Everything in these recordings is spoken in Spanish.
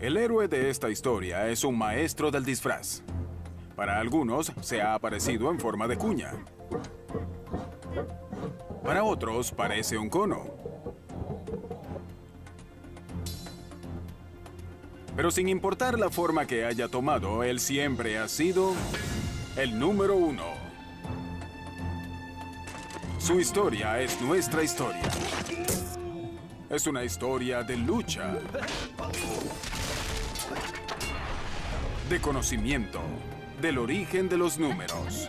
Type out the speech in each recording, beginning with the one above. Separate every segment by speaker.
Speaker 1: El héroe de esta historia es un maestro del disfraz. Para algunos se ha aparecido en forma de cuña. Para otros parece un cono. Pero sin importar la forma que haya tomado, él siempre ha sido el número uno. Su historia es nuestra historia. Es una historia de lucha, de conocimiento, del origen de los números.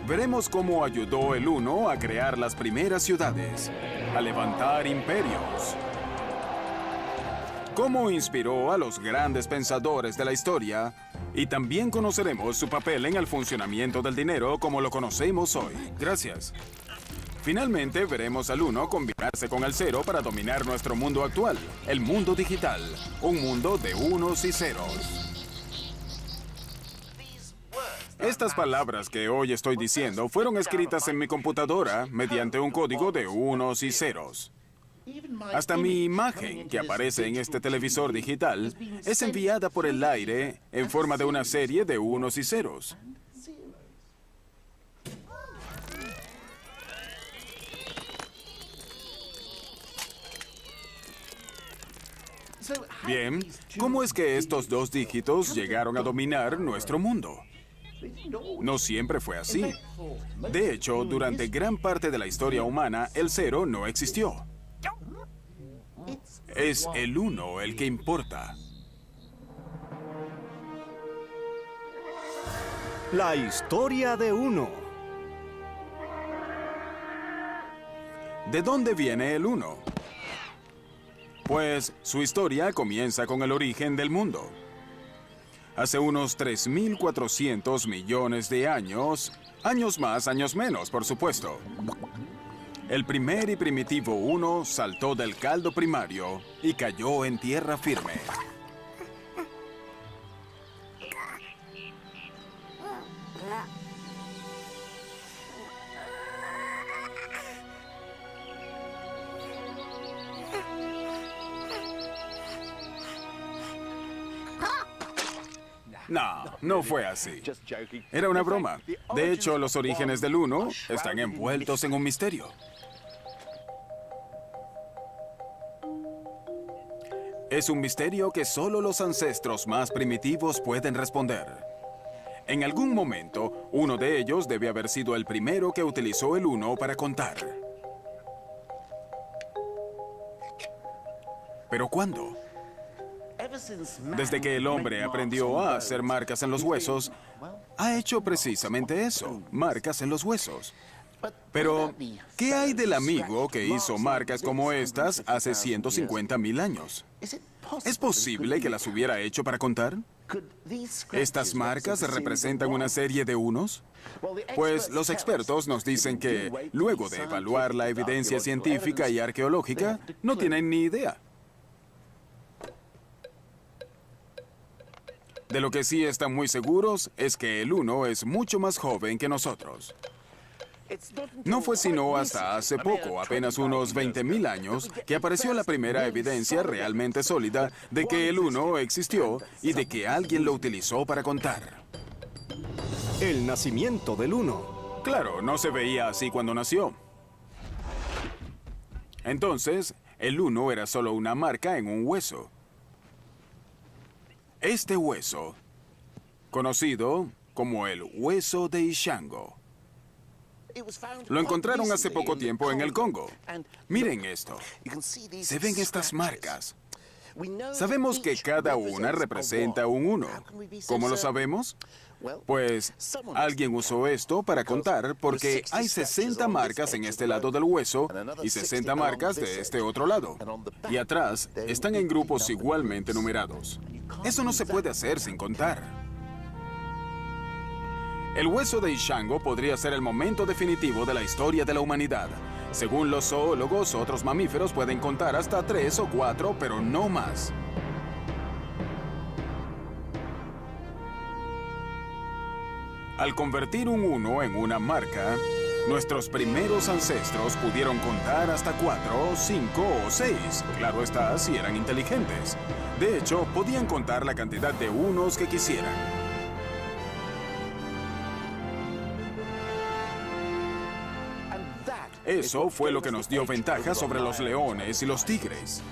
Speaker 1: Veremos cómo ayudó el Uno a crear las primeras ciudades, a levantar imperios. Cómo inspiró a los grandes pensadores de la historia, y también conoceremos su papel en el funcionamiento del dinero como lo conocemos hoy. Gracias. Finalmente, veremos al Uno combinarse con el Cero para dominar nuestro mundo actual, el mundo digital, un mundo de unos y ceros. Estas palabras que hoy estoy diciendo fueron escritas en mi computadora mediante un código de unos y ceros. Hasta mi imagen, que aparece en este televisor digital, es enviada por el aire en forma de una serie de unos y ceros. Bien, ¿cómo es que estos dos dígitos llegaron a dominar nuestro mundo? No siempre fue así. De hecho, durante gran parte de la historia humana, el cero no existió. Es el uno el que importa.
Speaker 2: La historia de Uno.
Speaker 1: ¿De dónde viene el uno? Pues su historia comienza con el origen del mundo. Hace unos 3.400 millones de años, años más, años menos, por supuesto. El primer y primitivo Uno saltó del caldo primario y cayó en tierra firme. No, no fue así. Era una broma. De hecho, los orígenes del Uno están envueltos en un misterio. Es un misterio que solo los ancestros más primitivos pueden responder. En algún momento, uno de ellos debe haber sido el primero que utilizó el Uno para contar. ¿Pero cuándo? Desde que el hombre aprendió a hacer marcas en los huesos, ha hecho precisamente eso, marcas en los huesos. Pero, ¿qué hay del amigo que hizo marcas como estas hace 150.000 años? ¿Es posible que las hubiera hecho para contar? ¿Estas marcas representan una serie de unos? Pues los expertos nos dicen que, luego de evaluar la evidencia científica y arqueológica, no tienen ni idea. De lo que sí están muy seguros es que el Uno es mucho más joven que nosotros. No fue sino hasta hace poco, apenas unos 20.000 años, que apareció la primera evidencia realmente sólida de que el Uno existió y de que alguien lo utilizó para contar.
Speaker 2: El nacimiento del Uno.
Speaker 1: Claro, no se veía así cuando nació. Entonces, el Uno era solo una marca en un hueso. Este hueso, conocido como el hueso de Ishango, lo encontraron hace poco tiempo en el Congo. Miren esto. ¿Se ven estas marcas? Sabemos que cada una representa un uno. ¿Cómo lo sabemos? Pues alguien usó esto para contar porque hay 60 marcas en este lado del hueso y 60 marcas de este otro lado. Y atrás están en grupos igualmente numerados. Eso no se puede hacer sin contar. El hueso de Ishango podría ser el momento definitivo de la historia de la humanidad. Según los zoólogos, otros mamíferos pueden contar hasta 3 o 4, pero no más. Al convertir un uno en una marca, Nuestros primeros ancestros pudieron contar hasta 4, 5 o 6. Claro está, si eran inteligentes. De hecho, podían contar la cantidad de unos que quisieran. Eso fue lo que nos dio ventaja sobre los leones y los tigres.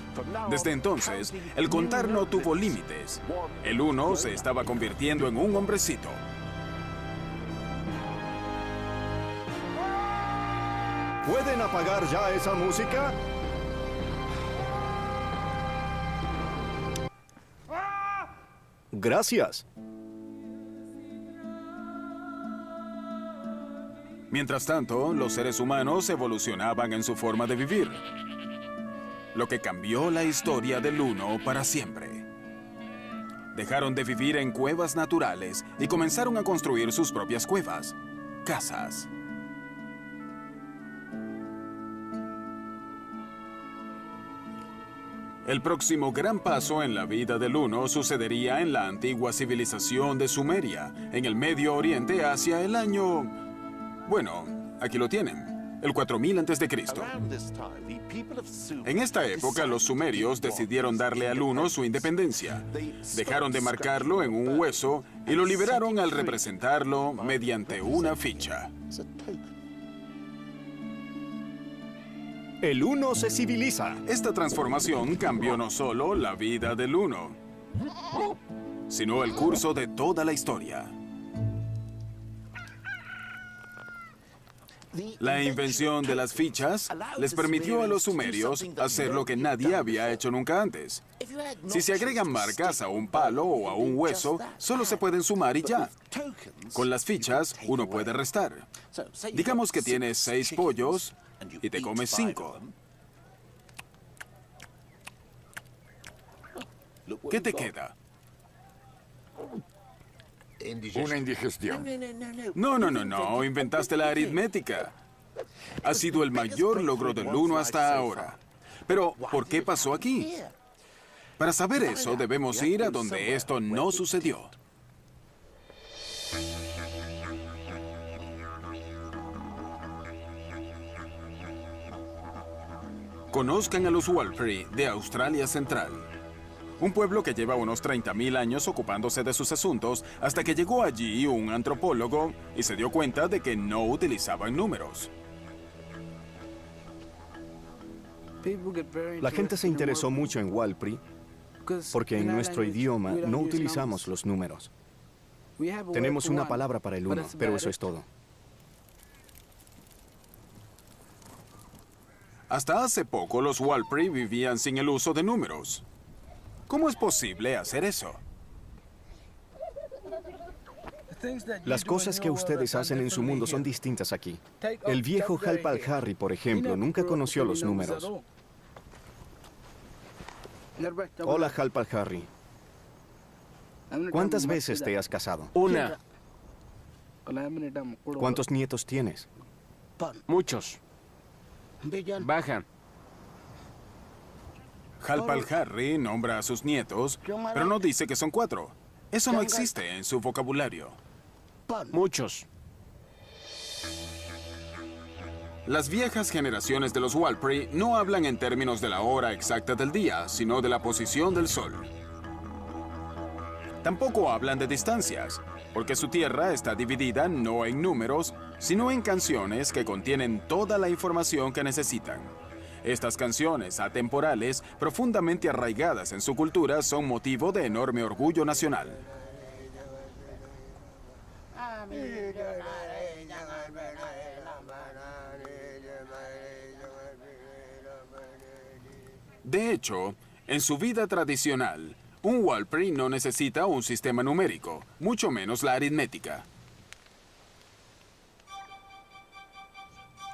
Speaker 1: Desde entonces, el contar no tuvo límites. El 1 se estaba convirtiendo en un hombrecito.
Speaker 2: ¿Pueden apagar ya esa música? Gracias.
Speaker 1: Mientras tanto, los seres humanos evolucionaban en su forma de vivir, lo que cambió la historia del 1 para siempre. Dejaron de vivir en cuevas naturales y comenzaron a construir sus propias cuevas, casas. El próximo gran paso en la vida del 1 sucedería en la antigua civilización de Sumeria, en el Medio Oriente, hacia el año... Bueno, aquí lo tienen, el 4000 a.C. En esta época, los sumerios decidieron darle al 1 su independencia. Dejaron de marcarlo en un hueso y lo liberaron al representarlo mediante una ficha.
Speaker 2: El 1 se civiliza.
Speaker 1: Esta transformación cambió no solo la vida del 1, sino el curso de toda la historia. La invención de las fichas les permitió a los sumerios hacer lo que nadie había hecho nunca antes. Si se agregan marcas a un palo o a un hueso, solo se pueden sumar y ya. Con las fichas, uno puede restar. Digamos que tienes 6 pollos y te comes 5. ¿Qué te queda?
Speaker 3: Una indigestión.
Speaker 1: No, inventaste la aritmética. Ha sido el mayor logro del 1 hasta ahora. Pero, ¿por qué pasó aquí? Para saber eso, debemos ir a donde esto no sucedió. Conozcan a los Warlpiri de Australia Central. Un pueblo que lleva unos 30.000 años ocupándose de sus asuntos hasta que llegó allí un antropólogo y se dio cuenta de que no utilizaban números.
Speaker 2: La gente se interesó mucho en Warlpiri porque en nuestro idioma no utilizamos los números. Tenemos una palabra para el 1, pero eso es todo.
Speaker 1: Hasta hace poco los Warlpiri vivían sin el uso de números. ¿Cómo es posible hacer eso?
Speaker 2: Las cosas que ustedes hacen en su mundo son distintas aquí. El viejo Halpal Harry, por ejemplo, nunca conoció los números. Hola, Halpal Harry. ¿Cuántas veces te has casado?
Speaker 4: Una.
Speaker 2: ¿Cuántos nietos tienes?
Speaker 4: Muchos. Bajan.
Speaker 1: Halpal Harry nombra a sus nietos, pero no dice que son 4. Eso no existe en su vocabulario.
Speaker 4: Muchos.
Speaker 1: Las viejas generaciones de los Warlpiri no hablan en términos de la hora exacta del día, sino de la posición del sol. Tampoco hablan de distancias, porque su tierra está dividida no en números, sino en canciones que contienen toda la información que necesitan. Estas canciones atemporales, profundamente arraigadas en su cultura, son motivo de enorme orgullo nacional. De hecho, en su vida tradicional, un Warlpiri no necesita un sistema numérico, mucho menos la aritmética.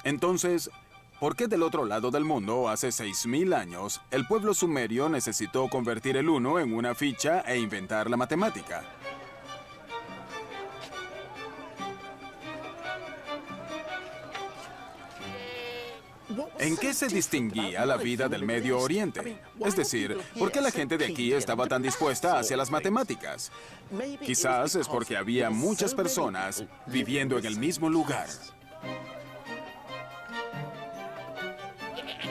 Speaker 1: Entonces, ¿por qué del otro lado del mundo, hace 6.000 años, el pueblo sumerio necesitó convertir el 1 en una ficha e inventar la matemática? ¿En qué se distinguía la vida del Medio Oriente? Es decir, ¿por qué la gente de aquí estaba tan dispuesta hacia las matemáticas? Quizás es porque había muchas personas viviendo en el mismo lugar.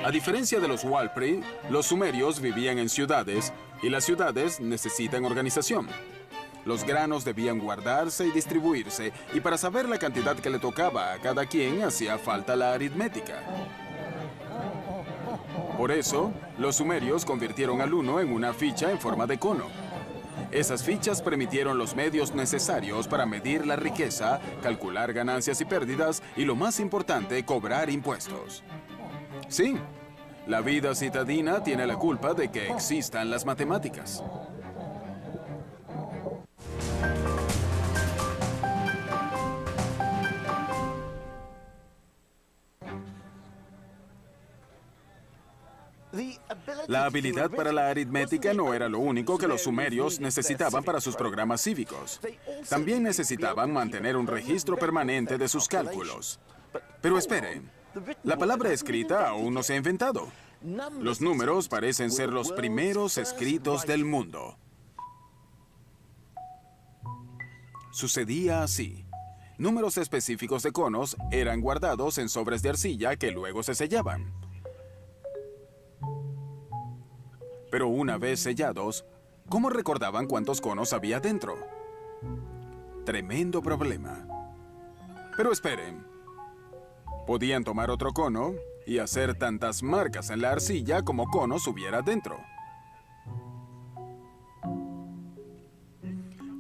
Speaker 1: A diferencia de los Walpri, los sumerios vivían en ciudades y las ciudades necesitan organización. Los granos debían guardarse y distribuirse, y para saber la cantidad que le tocaba a cada quien hacía falta la aritmética. Por eso, los sumerios convirtieron al uno en una ficha en forma de cono. Esas fichas permitieron los medios necesarios para medir la riqueza, calcular ganancias y pérdidas y, lo más importante, cobrar impuestos. Sí, la vida citadina tiene la culpa de que existan las matemáticas. La habilidad para la aritmética no era lo único que los sumerios necesitaban para sus programas cívicos. También necesitaban mantener un registro permanente de sus cálculos. Pero esperen, la palabra escrita aún no se ha inventado. Los números parecen ser los primeros escritos del mundo. Sucedía así. Números específicos de conos eran guardados en sobres de arcilla que luego se sellaban. Pero una vez sellados, ¿cómo recordaban cuántos conos había dentro? Tremendo problema. Pero esperen. Podían tomar otro cono y hacer tantas marcas en la arcilla como conos hubiera dentro.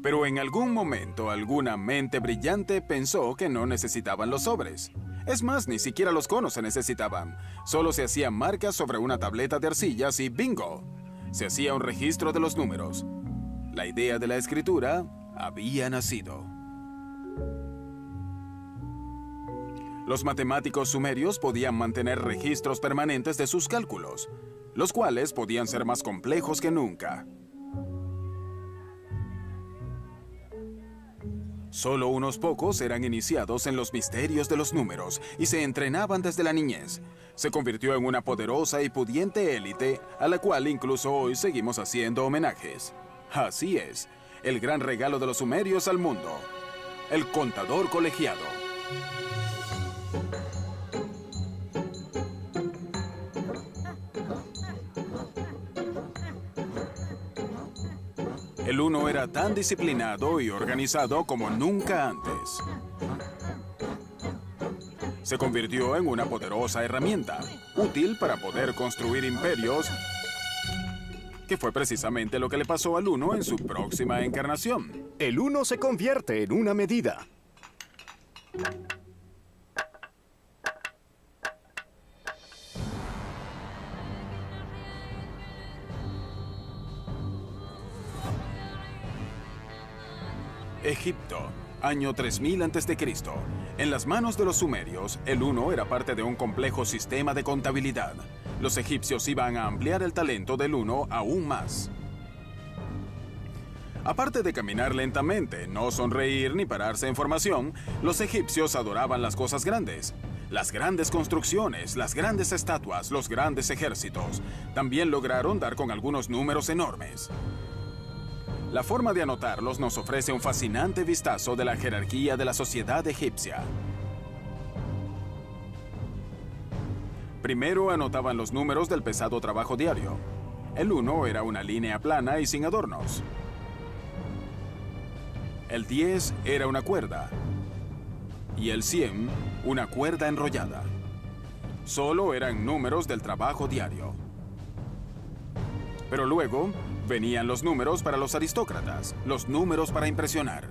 Speaker 1: Pero en algún momento, alguna mente brillante pensó que no necesitaban los sobres. Es más, ni siquiera los conos se necesitaban. Solo se hacían marcas sobre una tableta de arcillas y ¡bingo! Se hacía un registro de los números. La idea de la escritura había nacido. Los matemáticos sumerios podían mantener registros permanentes de sus cálculos, los cuales podían ser más complejos que nunca. Solo unos pocos eran iniciados en los misterios de los números y se entrenaban desde la niñez. Se convirtió en una poderosa y pudiente élite a la cual incluso hoy seguimos haciendo homenajes. Así es, el gran regalo de los sumerios al mundo, el contador colegiado. El uno era tan disciplinado y organizado como nunca antes. Se convirtió en una poderosa herramienta, útil para poder construir imperios, que fue precisamente lo que le pasó al uno en su próxima encarnación.
Speaker 2: El uno se convierte en una medida.
Speaker 1: Egipto, año 3000 a.C. En las manos de los sumerios, el uno era parte de un complejo sistema de contabilidad. Los egipcios iban a ampliar el talento del uno aún más. Aparte de caminar lentamente, no sonreír ni pararse en formación, los egipcios adoraban las cosas grandes. Las grandes construcciones, las grandes estatuas, los grandes ejércitos. También lograron dar con algunos números enormes. La forma de anotarlos nos ofrece un fascinante vistazo de la jerarquía de la sociedad egipcia. Primero anotaban los números del pesado trabajo diario. El 1 era una línea plana y sin adornos. El 10 era una cuerda. Y el 100, una cuerda enrollada. Solo eran números del trabajo diario. Pero luego venían los números para los aristócratas, los números para impresionar.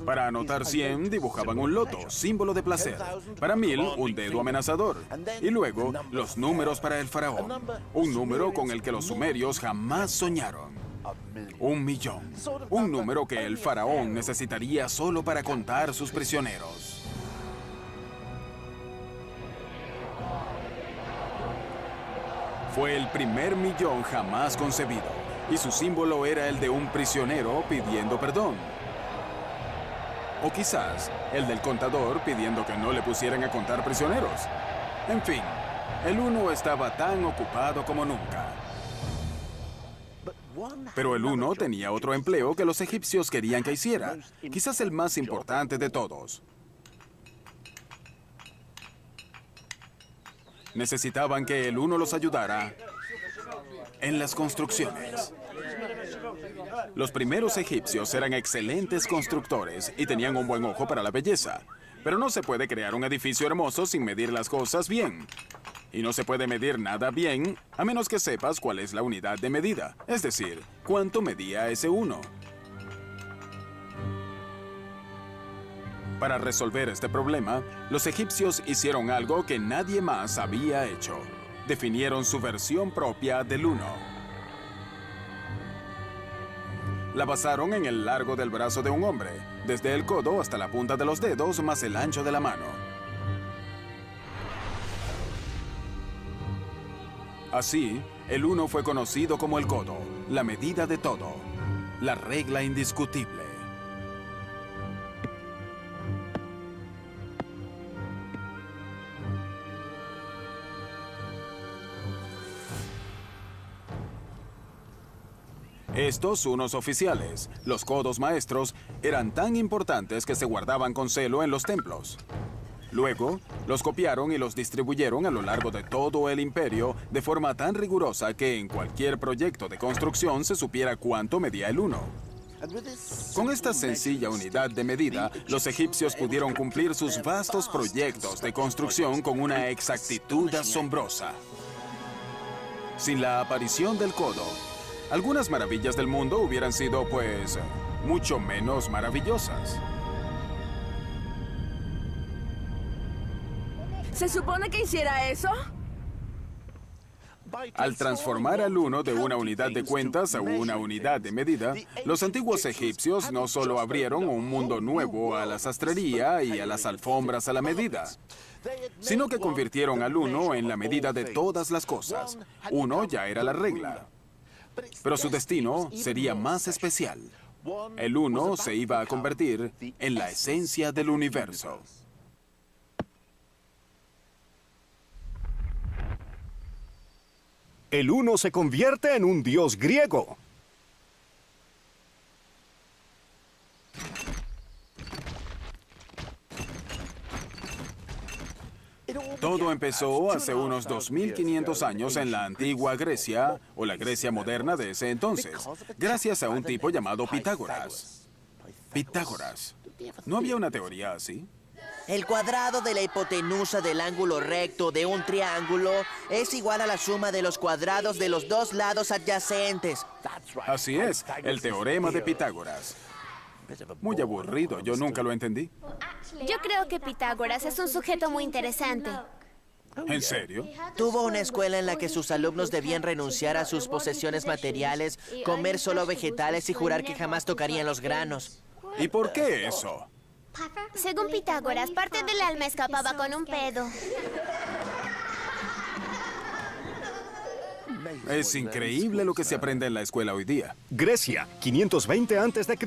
Speaker 1: Para anotar 100 dibujaban un loto, símbolo de placer. Para 1000, un dedo amenazador. Y luego, los números para el faraón. Un número con el que los sumerios jamás soñaron. 1.000.000. Un número que el faraón necesitaría solo para contar sus prisioneros. Fue el primer millón jamás concebido, y su símbolo era el de un prisionero pidiendo perdón. O quizás el del contador pidiendo que no le pusieran a contar prisioneros. En fin, el 1 estaba tan ocupado como nunca. Pero el 1 tenía otro empleo que los egipcios querían que hiciera, quizás el más importante de todos. necesitaban que el uno los ayudara en las construcciones. Los primeros egipcios eran excelentes constructores y tenían un buen ojo para la belleza. Pero no se puede crear un edificio hermoso sin medir las cosas bien. Y no se puede medir nada bien a menos que sepas cuál es la unidad de medida. Es decir, cuánto medía ese uno. Para resolver este problema, los egipcios hicieron algo que nadie más había hecho. Definieron su versión propia del uno. La basaron en el largo del brazo de un hombre, desde el codo hasta la punta de los dedos más el ancho de la mano. Así, el uno fue conocido como el codo, la medida de todo, la regla indiscutible. Estos unos oficiales, los codos maestros, eran tan importantes que se guardaban con celo en los templos. Luego, los copiaron y los distribuyeron a lo largo de todo el imperio de forma tan rigurosa que en cualquier proyecto de construcción se supiera cuánto medía el uno. Con esta sencilla unidad de medida, los egipcios pudieron cumplir sus vastos proyectos de construcción con una exactitud asombrosa. Sin la aparición del codo, algunas maravillas del mundo hubieran sido, pues, mucho menos maravillosas.
Speaker 5: ¿Se supone que hiciera eso?
Speaker 1: Al transformar al uno de una unidad de cuentas a una unidad de medida, los antiguos egipcios no solo abrieron un mundo nuevo a la sastrería y a las alfombras a la medida, sino que convirtieron al uno en la medida de todas las cosas. Uno ya era la regla. Pero su destino sería más especial. El uno se iba a convertir en la esencia del universo.
Speaker 2: El uno se convierte en un dios griego.
Speaker 1: Todo empezó hace unos 2500 años en la antigua Grecia, o la Grecia moderna de ese entonces, gracias a un tipo llamado Pitágoras. Pitágoras. ¿No había una teoría así?
Speaker 6: El cuadrado de la hipotenusa del ángulo recto de un triángulo es igual a la suma de los cuadrados de los dos lados adyacentes.
Speaker 1: Así es, el teorema de Pitágoras. Muy aburrido, yo nunca lo entendí.
Speaker 7: Yo creo que Pitágoras es un sujeto muy interesante.
Speaker 1: ¿En serio?
Speaker 6: Tuvo una escuela en la que sus alumnos debían renunciar a sus posesiones materiales, comer solo vegetales y jurar que jamás tocarían los granos.
Speaker 1: ¿Y por qué eso?
Speaker 7: Según Pitágoras, parte del alma escapaba con un pedo.
Speaker 1: Es increíble lo que se aprende en la escuela hoy día.
Speaker 2: Grecia, 520 a.C.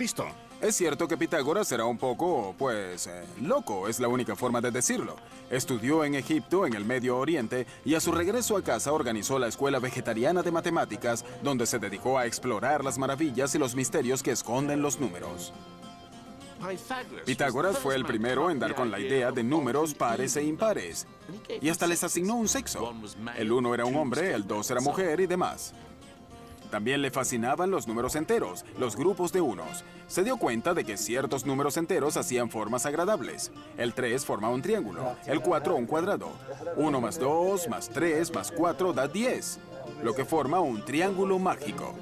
Speaker 1: Es cierto que Pitágoras era un poco, pues, loco, es la única forma de decirlo. Estudió en Egipto, en el Medio Oriente, y a su regreso a casa organizó la Escuela Vegetariana de Matemáticas, donde se dedicó a explorar las maravillas y los misterios que esconden los números. Pitágoras fue el primero en dar con la idea de números pares e impares, y hasta les asignó un sexo. El 1 era un hombre, el 2 era mujer y demás. También le fascinaban los números enteros, los grupos de unos. Se dio cuenta de que ciertos números enteros hacían formas agradables. El 3 forma un triángulo, el 4 un cuadrado. 1 más 2 más 3 más 4 da 10, lo que forma un triángulo mágico.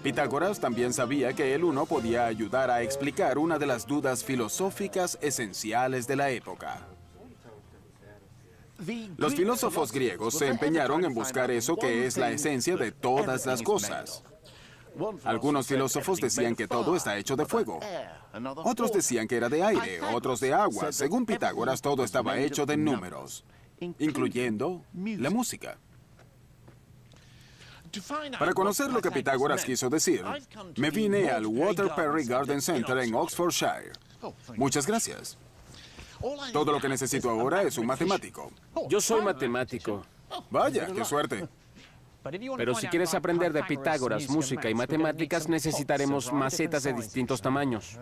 Speaker 1: Pitágoras también sabía que el 1 podía ayudar a explicar una de las dudas filosóficas esenciales de la época. Los filósofos griegos se empeñaron en buscar eso que es la esencia de todas las cosas. Algunos filósofos decían que todo está hecho de fuego. Otros decían que era de aire, otros de agua. Según Pitágoras, todo estaba hecho de números, incluyendo la música. Para conocer lo que Pitágoras quiso decir, me vine al Walter Perry Garden Center en Oxfordshire. Muchas gracias. Todo lo que necesito ahora es un matemático.
Speaker 4: Yo soy matemático.
Speaker 1: Vaya, qué suerte.
Speaker 4: Pero si quieres aprender de Pitágoras, música y matemáticas, necesitaremos macetas de distintos tamaños.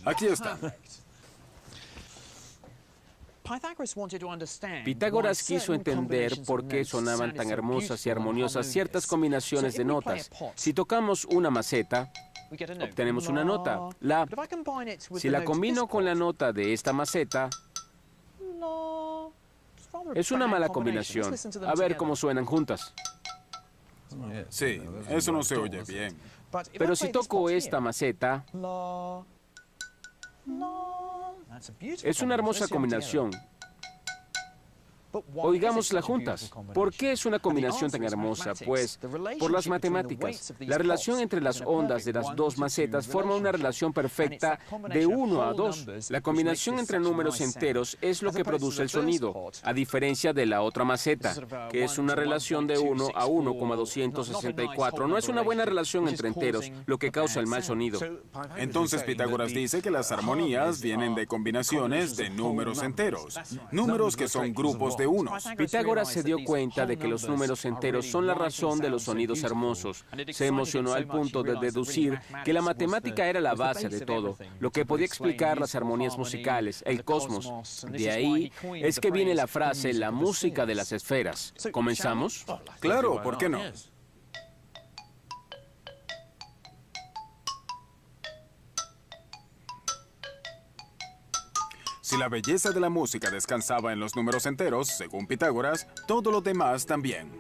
Speaker 1: Aquí está.
Speaker 4: Pitágoras quiso entender por qué sonaban tan hermosas y armoniosas ciertas combinaciones de notas. Si tocamos una maceta, obtenemos una nota, la. Si la combino con la nota de esta maceta, es una mala combinación. A ver cómo suenan juntas.
Speaker 1: Sí, eso no se oye bien.
Speaker 4: Pero si toco esta maceta, es una hermosa combinación. Oigámosla juntas. ¿Por qué es una combinación tan hermosa? Pues, por las matemáticas. La relación entre las ondas de las dos macetas forma una relación perfecta de 1 a 2. La combinación entre números enteros es lo que produce el sonido, a diferencia de la otra maceta, que es una relación de 1 a 1,264. No es una buena relación entre enteros, lo que causa el mal sonido.
Speaker 1: Entonces Pitágoras dice que las armonías vienen de combinaciones de números enteros, números que son grupos de unos.
Speaker 4: Pitágoras se dio cuenta de que los números enteros son la razón de los sonidos hermosos. Se emocionó al punto de deducir que la matemática era la base de todo, lo que podía explicar las armonías musicales, el cosmos. De ahí es que viene la frase, la música de las esferas. ¿Comenzamos?
Speaker 1: Claro, ¿por qué no? Si la belleza de la música descansaba en los números enteros, según Pitágoras, todo lo demás también.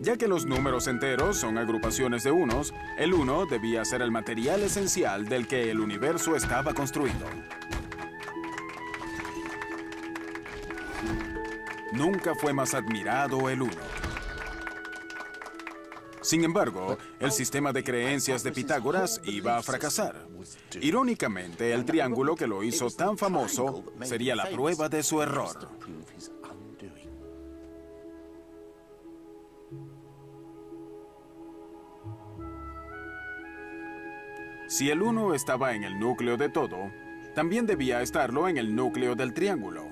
Speaker 1: Ya que los números enteros son agrupaciones de unos, el uno debía ser el material esencial del que el universo estaba construido. Nunca fue más admirado el uno. Sin embargo, el sistema de creencias de Pitágoras iba a fracasar. Irónicamente, el triángulo que lo hizo tan famoso sería la prueba de su error. Si el uno estaba en el núcleo de todo, también debía estarlo en el núcleo del triángulo.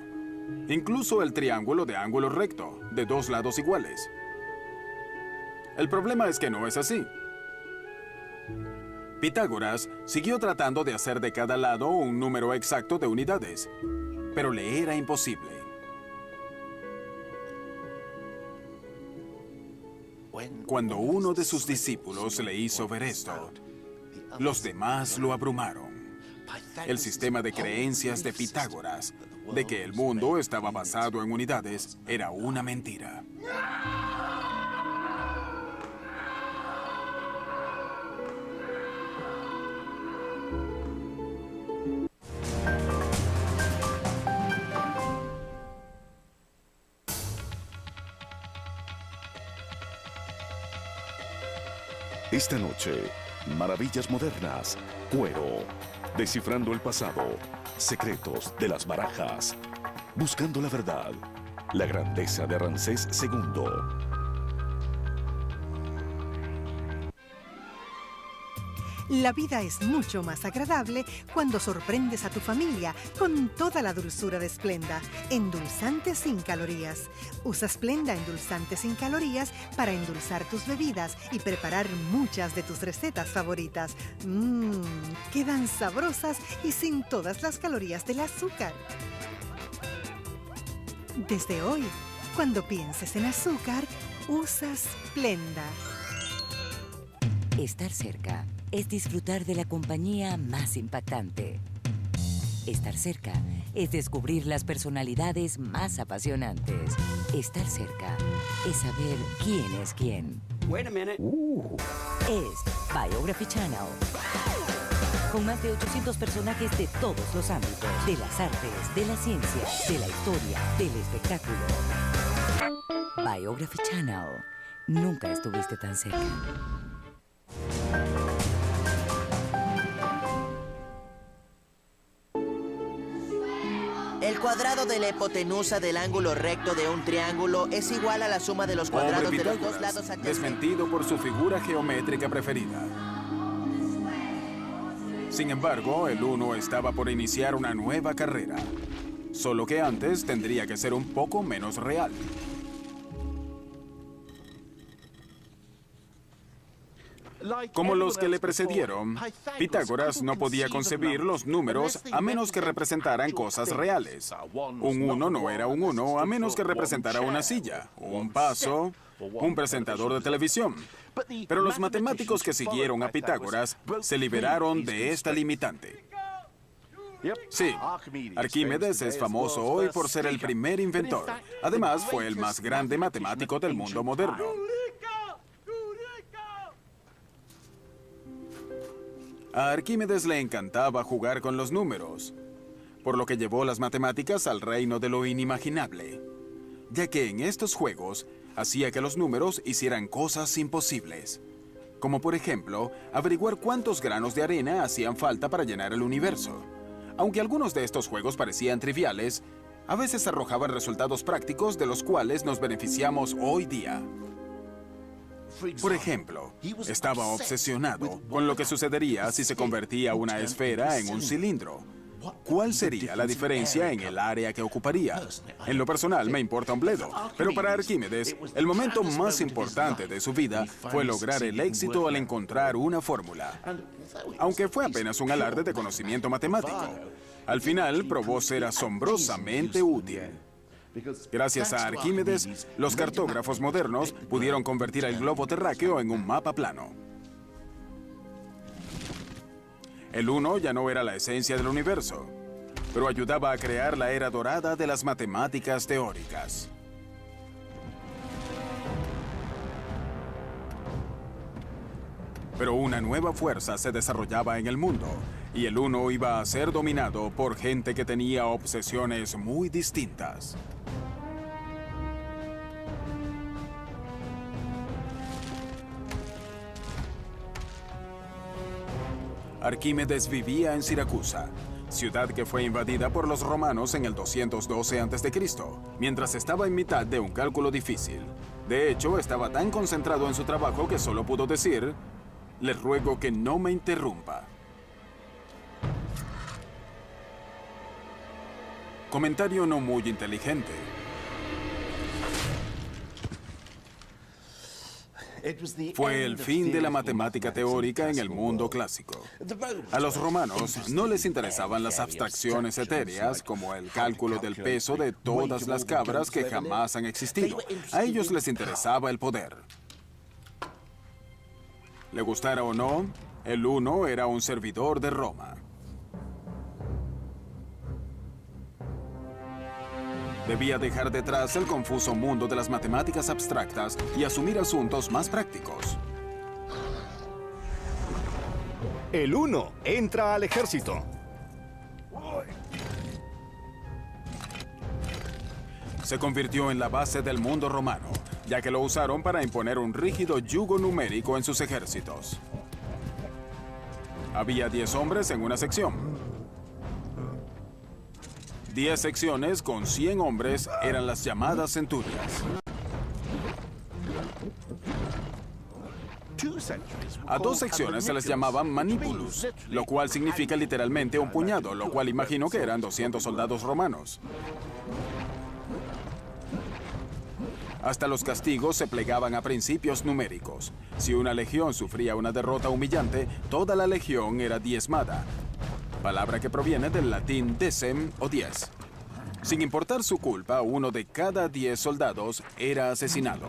Speaker 1: Incluso el triángulo de ángulo recto, de dos lados iguales. El problema es que no es así. Pitágoras siguió tratando de hacer de cada lado un número exacto de unidades, pero le era imposible. Cuando uno de sus discípulos le hizo ver esto, los demás lo abrumaron. El sistema de creencias de Pitágoras, de que el mundo estaba basado en unidades, era una mentira.
Speaker 8: Esta noche, maravillas modernas, cuero, descifrando el pasado, secretos de las barajas, buscando la verdad, la grandeza de Ramsés II.
Speaker 9: La vida es mucho más agradable cuando sorprendes a tu familia con toda la dulzura de Splenda, endulzante sin calorías. Usa Splenda endulzante sin calorías para endulzar tus bebidas y preparar muchas de tus recetas favoritas. Quedan sabrosas y sin todas las calorías del azúcar. Desde hoy, cuando pienses en azúcar, usa Splenda.
Speaker 10: Estar cerca es disfrutar de la compañía más impactante. Estar cerca es descubrir las personalidades más apasionantes. Estar cerca es saber quién es quién. Es Biography Channel. Con más de 800 personajes de todos los ámbitos, de las artes, de la ciencia, de la historia, del espectáculo. Biography Channel. Nunca estuviste tan cerca.
Speaker 6: El cuadrado de la hipotenusa del ángulo recto de un triángulo es igual a la suma de los cuadrados de los dos lados adyacentes.
Speaker 1: Desmentido por su figura geométrica preferida. Sin embargo, el uno estaba por iniciar una nueva carrera. Solo que antes tendría que ser un poco menos real. Como los que le precedieron, Pitágoras no podía concebir los números a menos que representaran cosas reales. Un 1 no era un 1 a menos que representara una silla, un paso, un presentador de televisión. Pero los matemáticos que siguieron a Pitágoras se liberaron de esta limitante. Sí, Arquímedes es famoso hoy por ser el primer inventor. Además, fue el más grande matemático del mundo moderno. A Arquímedes le encantaba jugar con los números, por lo que llevó las matemáticas al reino de lo inimaginable, ya que en estos juegos hacía que los números hicieran cosas imposibles, como por ejemplo, averiguar cuántos granos de arena hacían falta para llenar el universo. Aunque algunos de estos juegos parecían triviales, a veces arrojaban resultados prácticos de los cuales nos beneficiamos hoy día. Por ejemplo, estaba obsesionado con lo que sucedería si se convertía una esfera en un cilindro. ¿Cuál sería la diferencia en el área que ocuparía? En lo personal me importa un bledo, pero para Arquímedes, el momento más importante de su vida fue lograr el éxito al encontrar una fórmula. Aunque fue apenas un alarde de conocimiento matemático, al final probó ser asombrosamente útil. Gracias a Arquímedes, los cartógrafos modernos pudieron convertir el globo terráqueo en un mapa plano. El 1 ya no era la esencia del universo, pero ayudaba a crear la era dorada de las matemáticas teóricas. Pero una nueva fuerza se desarrollaba en el mundo, y el 1 iba a ser dominado por gente que tenía obsesiones muy distintas. Arquímedes vivía en Siracusa, ciudad que fue invadida por los romanos en el 212 a.C., mientras estaba en mitad de un cálculo difícil. De hecho, estaba tan concentrado en su trabajo que solo pudo decir: "Le ruego que no me interrumpa". Comentario no muy inteligente. Fue el fin de la matemática teórica en el mundo clásico. A los romanos no les interesaban las abstracciones etéreas como el cálculo del peso de todas las cabras que jamás han existido. A ellos les interesaba el poder. Le gustara o no, el 1 era un servidor de Roma. Debía dejar detrás el confuso mundo de las matemáticas abstractas y asumir asuntos más prácticos.
Speaker 2: El 1 entra al ejército.
Speaker 1: Se convirtió en la base del mundo romano, ya que lo usaron para imponer un rígido yugo numérico en sus ejércitos. Había 10 hombres en una sección. 10 secciones con 100 hombres eran las llamadas centurias. A 2 secciones se les llamaba manipulus, lo cual significa literalmente un puñado, lo cual imagino que eran 200 soldados romanos. Hasta los castigos se plegaban a principios numéricos. Si una legión sufría una derrota humillante, toda la legión era diezmada, palabra que proviene del latín decem o 10. Sin importar su culpa, 1 de cada 10 soldados era asesinado.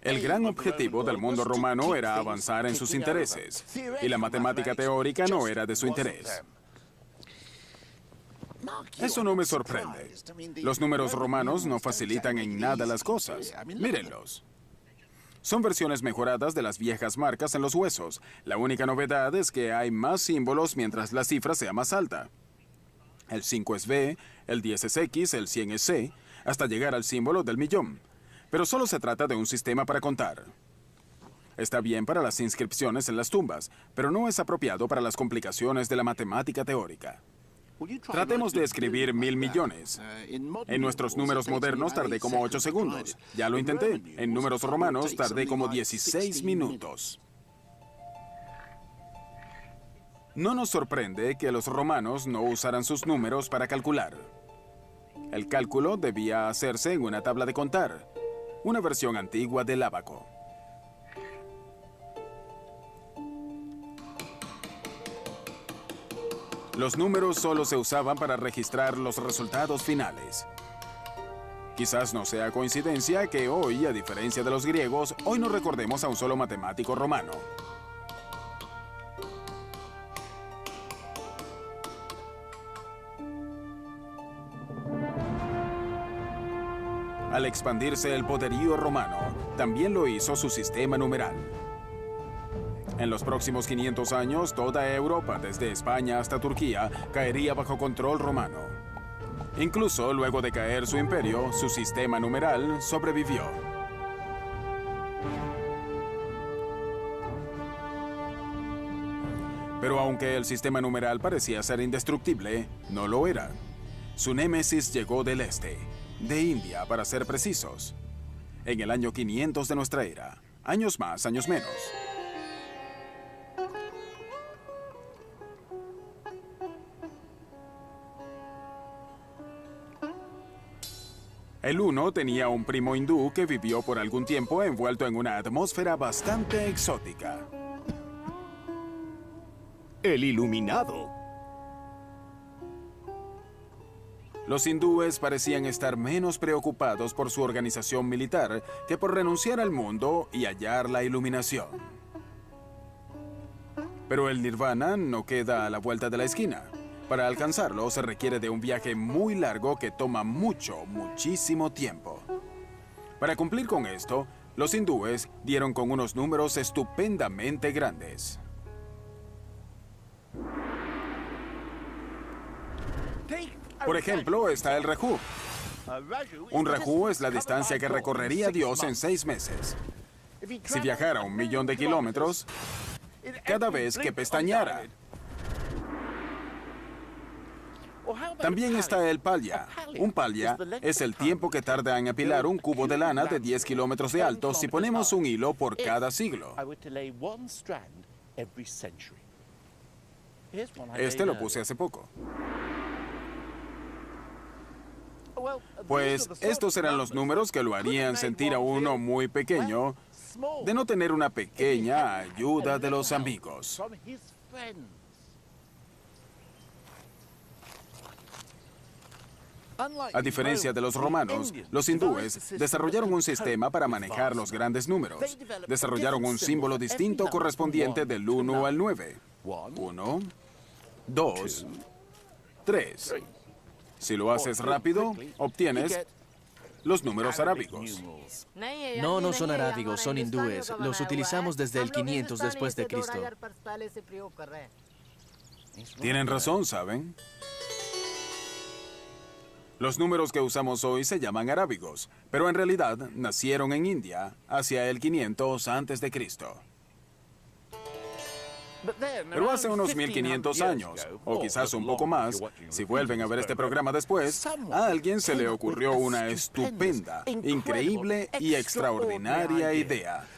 Speaker 1: El gran objetivo del mundo romano era avanzar en sus intereses, y la matemática teórica no era de su interés. Eso no me sorprende. Los números romanos no facilitan en nada las cosas. Mírenlos. Son versiones mejoradas de las viejas marcas en los huesos. La única novedad es que hay más símbolos mientras la cifra sea más alta. El 5 es B, el 10 es X, el 100 es C, hasta llegar al símbolo del millón. Pero solo se trata de un sistema para contar. Está bien para las inscripciones en las tumbas, pero no es apropiado para las complicaciones de la matemática teórica. Tratemos de escribir 1000 millones. En nuestros números modernos tardé como 8 segundos. Ya lo intenté. En números romanos tardé como 16 minutos. No nos sorprende que los romanos no usaran sus números para calcular. El cálculo debía hacerse en una tabla de contar, una versión antigua del ábaco. Los números solo se usaban para registrar los resultados finales. Quizás no sea coincidencia que hoy, a diferencia de los griegos, hoy no recordemos a un solo matemático romano. Al expandirse el poderío romano, también lo hizo su sistema numeral. En los próximos 500 años, toda Europa, desde España hasta Turquía, caería bajo control romano. Incluso luego de caer su imperio, su sistema numeral sobrevivió. Pero aunque el sistema numeral parecía ser indestructible, no lo era. Su némesis llegó del este, de India para ser precisos, en el año 500 de nuestra era. Años más, años menos. El uno tenía un primo hindú que vivió por algún tiempo envuelto en una atmósfera bastante exótica.
Speaker 2: El iluminado.
Speaker 1: Los hindúes parecían estar menos preocupados por su organización militar que por renunciar al mundo y hallar la iluminación. Pero el nirvana no queda a la vuelta de la esquina. Para alcanzarlo se requiere de un viaje muy largo que toma muchísimo tiempo. Para cumplir con esto, los hindúes dieron con unos números estupendamente grandes. Por ejemplo, está el Raju. Un Raju es la distancia que recorrería Dios en 6 meses. Si viajara 1 millón de kilómetros, cada vez que pestañara. También está el palya. Un palya es el tiempo que tarda en apilar un cubo de lana de 10 kilómetros de alto si ponemos un hilo por cada siglo. Este lo puse hace poco. Pues estos eran los números que lo harían sentir a uno muy pequeño de no tener una pequeña ayuda de los amigos. A diferencia de los romanos, los hindúes desarrollaron un sistema para manejar los grandes números. Desarrollaron un símbolo distinto correspondiente del 1 al 9. 1, 2, 3. Si lo haces rápido, obtienes los números arábigos.
Speaker 11: No son arábigos, son hindúes. Los utilizamos desde el 500 después de Cristo.
Speaker 1: Tienen razón, ¿saben? Los números que usamos hoy se llaman arábigos, pero en realidad nacieron en India hacia el 500 antes de Cristo. Pero hace unos 1500 años, o quizás un poco más, si vuelven a ver este programa después, a alguien se le ocurrió una estupenda, increíble y extraordinaria idea.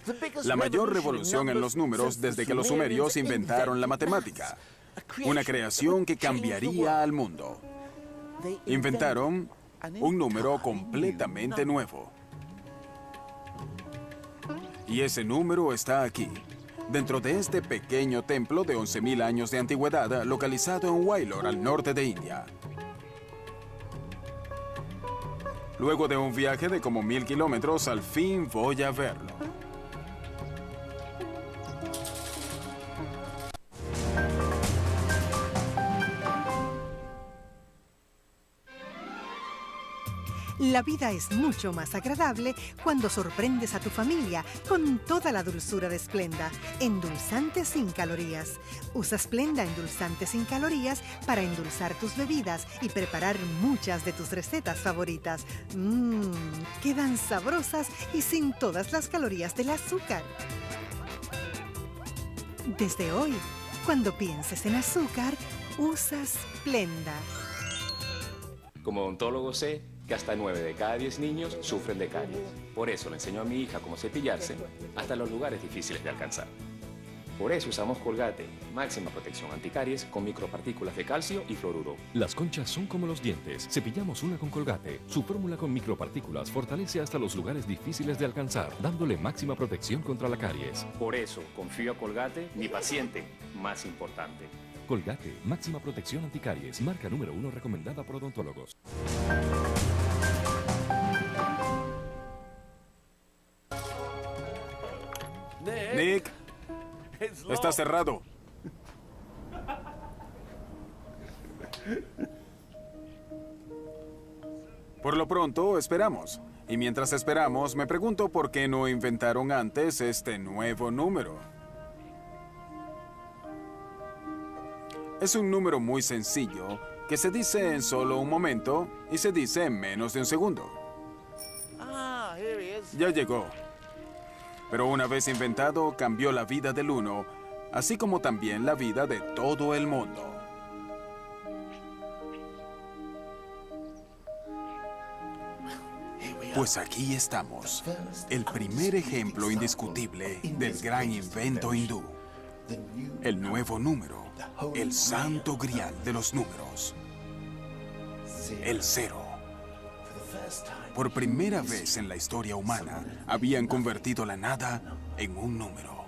Speaker 1: La mayor revolución en los números desde que los sumerios inventaron la matemática. Una creación que cambiaría al mundo. Inventaron un número completamente nuevo. Y ese número está aquí, dentro de este pequeño templo de 11.000 años de antigüedad, localizado en Wailor, al norte de India. Luego de un viaje de como 1000 kilómetros, al fin voy a verlo.
Speaker 9: La vida es mucho más agradable cuando sorprendes a tu familia con toda la dulzura de Splenda, endulzante sin calorías. Usa Splenda endulzante sin calorías para endulzar tus bebidas y preparar muchas de tus recetas favoritas. Quedan sabrosas y sin todas las calorías del azúcar. Desde hoy, cuando pienses en azúcar, usa Splenda.
Speaker 12: Como odontólogo sé que hasta 9 de cada 10 niños sufren de caries. Por eso le enseño a mi hija cómo cepillarse hasta los lugares difíciles de alcanzar. Por eso usamos Colgate, máxima protección anticaries con micropartículas de calcio y fluoruro.
Speaker 13: Las conchas son como los dientes. Cepillamos una con Colgate. Su fórmula con micropartículas fortalece hasta los lugares difíciles de alcanzar, dándole máxima protección contra la caries.
Speaker 12: Por eso confío a Colgate, mi paciente más importante.
Speaker 13: Colgate, máxima protección anticaries, marca número 1 recomendada por odontólogos.
Speaker 1: Nick, está cerrado. Por lo pronto, esperamos. Y mientras esperamos, me pregunto por qué no inventaron antes este nuevo número. Es un número muy sencillo, que se dice en solo un momento y se dice en menos de un segundo. Ya llegó. Pero una vez inventado, cambió la vida del uno, así como también la vida de todo el mundo. Pues aquí estamos, el primer ejemplo indiscutible del gran invento hindú. El nuevo número, el santo grial de los números. El cero. Por primera vez en la historia humana, habían convertido la nada en un número.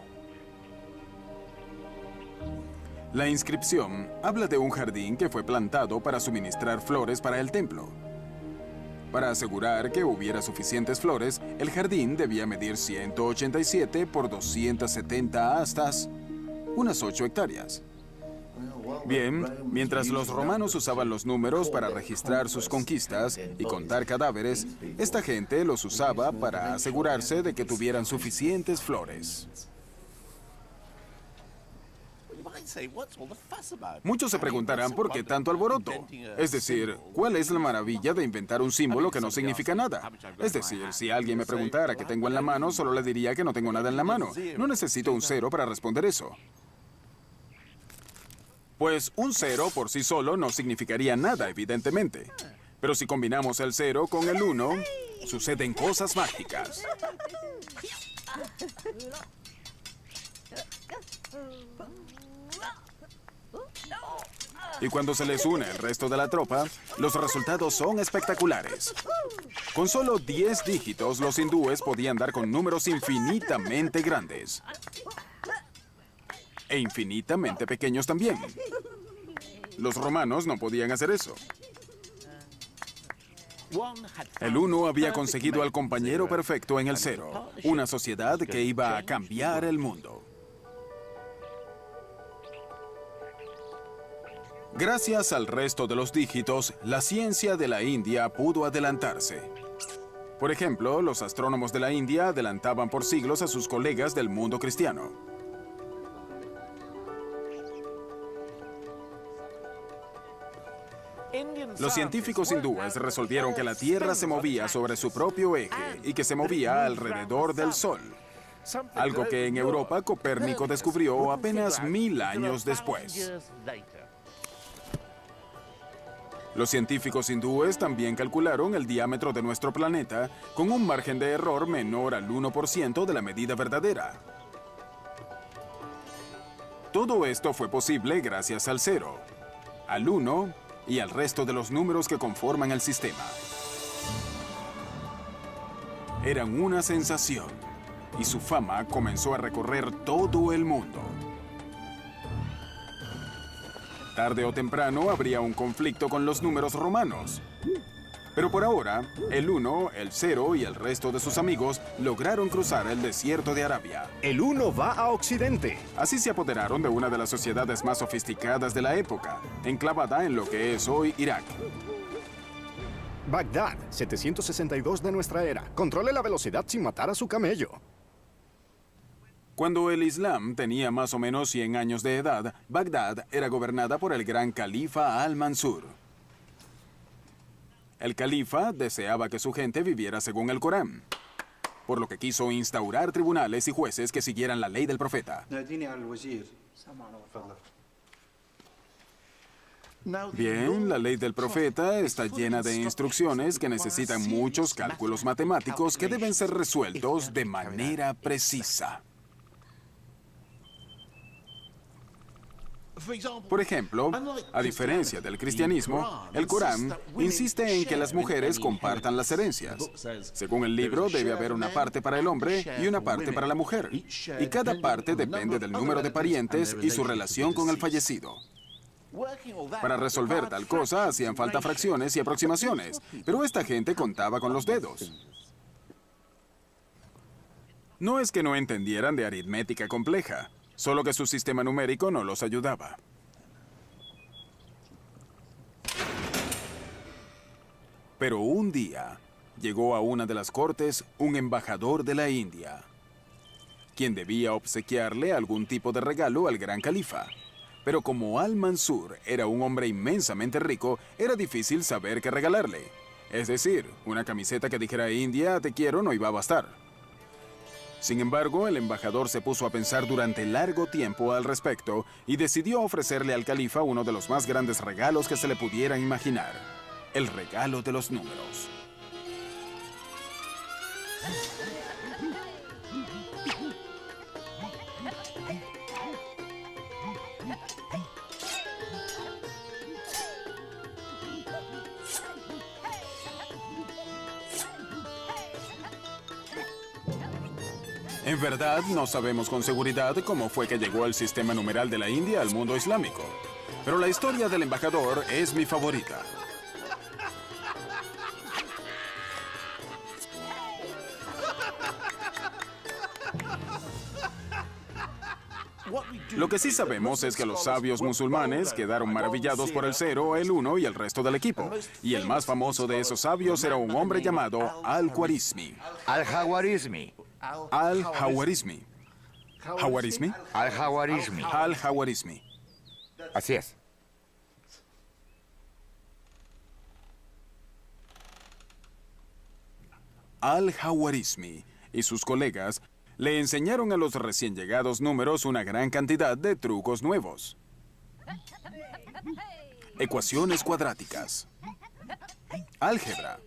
Speaker 1: La inscripción habla de un jardín que fue plantado para suministrar flores para el templo. Para asegurar que hubiera suficientes flores, el jardín debía medir 187 por 270 astas, unas 8 hectáreas. Bien, mientras los romanos usaban los números para registrar sus conquistas y contar cadáveres, esta gente los usaba para asegurarse de que tuvieran suficientes flores. Muchos se preguntarán por qué tanto alboroto. Es decir, ¿cuál es la maravilla de inventar un símbolo que no significa nada? Es decir, si alguien me preguntara qué tengo en la mano, solo le diría que no tengo nada en la mano. No necesito un cero para responder eso. Pues un cero por sí solo no significaría nada, evidentemente. Pero si combinamos el 0 con el 1, suceden cosas mágicas. Y cuando se les une el resto de la tropa, los resultados son espectaculares. Con solo 10 dígitos, los hindúes podían dar con números infinitamente grandes. E infinitamente pequeños también. Los romanos no podían hacer eso. El 1 había conseguido al compañero perfecto en el 0, una sociedad que iba a cambiar el mundo. Gracias al resto de los dígitos, la ciencia de la India pudo adelantarse. Por ejemplo, los astrónomos de la India adelantaban por siglos a sus colegas del mundo cristiano. Los científicos hindúes resolvieron que la Tierra se movía sobre su propio eje y que se movía alrededor del Sol. Algo que en Europa Copérnico descubrió apenas 1000 años después. Los científicos hindúes también calcularon el diámetro de nuestro planeta con un margen de error menor al 1% de la medida verdadera. Todo esto fue posible gracias al 0, al 1 y al resto de los números que conforman el sistema. Eran una sensación y su fama comenzó a recorrer todo el mundo. Tarde o temprano habría un conflicto con los números romanos. Pero por ahora, el 1, el 0 y el resto de sus amigos lograron cruzar el desierto de Arabia.
Speaker 2: El 1 va a Occidente.
Speaker 1: Así se apoderaron de una de las sociedades más sofisticadas de la época, enclavada en lo que es hoy Irak.
Speaker 2: Bagdad, 762 de nuestra era. Controle la velocidad sin matar a su camello.
Speaker 1: Cuando el Islam tenía más o menos 100 años de edad, Bagdad era gobernada por el gran califa Al-Mansur. El califa deseaba que su gente viviera según el Corán, por lo que quiso instaurar tribunales y jueces que siguieran la ley del profeta. Bien, la ley del profeta está llena de instrucciones que necesitan muchos cálculos matemáticos que deben ser resueltos de manera precisa. Por ejemplo, a diferencia del cristianismo, el Corán insiste en que las mujeres compartan las herencias. Según el libro, debe haber una parte para el hombre y una parte para la mujer. Y cada parte depende del número de parientes y su relación con el fallecido. Para resolver tal cosa hacían falta fracciones y aproximaciones, pero esta gente contaba con los dedos. No es que no entendieran de aritmética compleja, solo que su sistema numérico no los ayudaba. Pero un día llegó a una de las cortes un embajador de la India, quien debía obsequiarle algún tipo de regalo al gran califa. Pero como Al-Mansur era un hombre inmensamente rico, era difícil saber qué regalarle. Es decir, una camiseta que dijera India, te quiero, no iba a bastar. Sin embargo, el embajador se puso a pensar durante largo tiempo al respecto y decidió ofrecerle al califa uno de los más grandes regalos que se le pudieran imaginar: el regalo de los números. En verdad, no sabemos con seguridad cómo fue que llegó el sistema numeral de la India al mundo islámico. Pero la historia del embajador es mi favorita. Lo que sí sabemos es que los sabios musulmanes quedaron maravillados por el 0, el 1 y el resto del equipo. Y el más famoso de esos sabios era un hombre llamado Al-Khwarizmi.
Speaker 3: Al-Khwarizmi.
Speaker 1: Al-Khwarizmi. ¿Khwarizmi?
Speaker 3: Al-Khwarizmi.
Speaker 1: Al-Khwarizmi.
Speaker 3: Así es.
Speaker 1: Al-Khwarizmi y sus colegas le enseñaron a los recién llegados números una gran cantidad de trucos nuevos. Ecuaciones cuadráticas. Álgebra.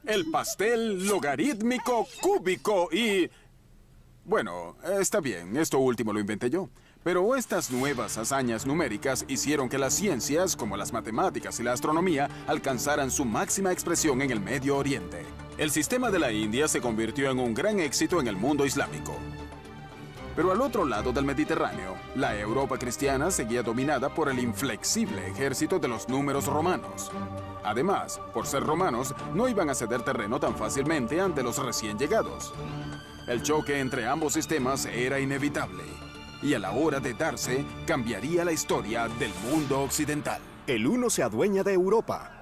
Speaker 1: El pastel logarítmico cúbico y... Bueno, está bien, esto último lo inventé yo. Pero estas nuevas hazañas numéricas hicieron que las ciencias, como las matemáticas y la astronomía, alcanzaran su máxima expresión en el Medio Oriente. El sistema de la India se convirtió en un gran éxito en el mundo islámico. Pero al otro lado del Mediterráneo, la Europa cristiana seguía dominada por el inflexible ejército de los números romanos. Además, por ser romanos, no iban a ceder terreno tan fácilmente ante los recién llegados. El choque entre ambos sistemas era inevitable, y a la hora de darse, cambiaría la historia del mundo occidental.
Speaker 2: El uno se adueña de Europa.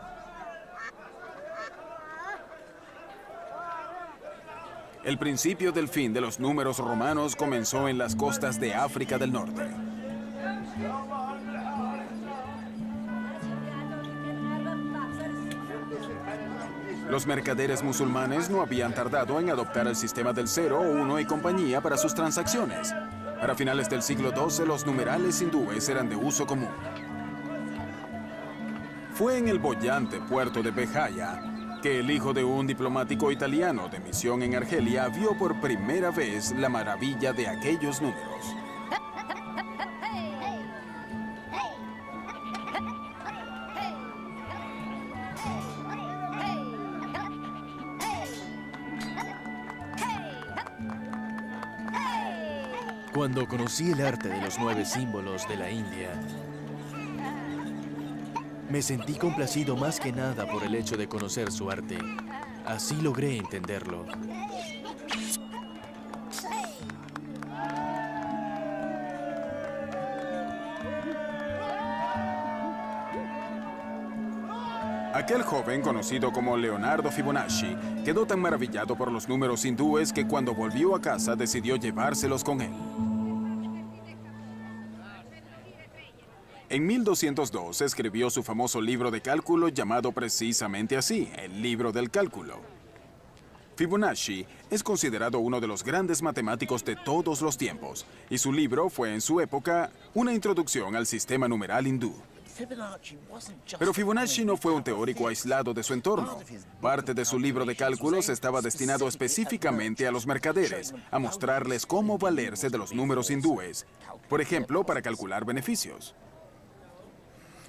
Speaker 1: El principio del fin de los números romanos comenzó en las costas de África del Norte. Los mercaderes musulmanes no habían tardado en adoptar el sistema del 0, 1 y compañía para sus transacciones. Para finales del siglo XII, los numerales hindúes eran de uso común. Fue en el boyante puerto de Béjaia que el hijo de un diplomático italiano de misión en Argelia vio por primera vez la maravilla de aquellos números.
Speaker 11: Cuando conocí el arte de los 9 símbolos de la India, me sentí complacido más que nada por el hecho de conocer su arte. Así logré entenderlo.
Speaker 1: Aquel joven, conocido como Leonardo Fibonacci, quedó tan maravillado por los números hindúes que cuando volvió a casa decidió llevárselos con él. En 1202 escribió su famoso libro de cálculo llamado precisamente así, el Libro del Cálculo. Fibonacci es considerado uno de los grandes matemáticos de todos los tiempos, y su libro fue en su época una introducción al sistema numeral hindú. Pero Fibonacci no fue un teórico aislado de su entorno. Parte de su libro de cálculos estaba destinado específicamente a los mercaderes, a mostrarles cómo valerse de los números hindúes, por ejemplo, para calcular beneficios.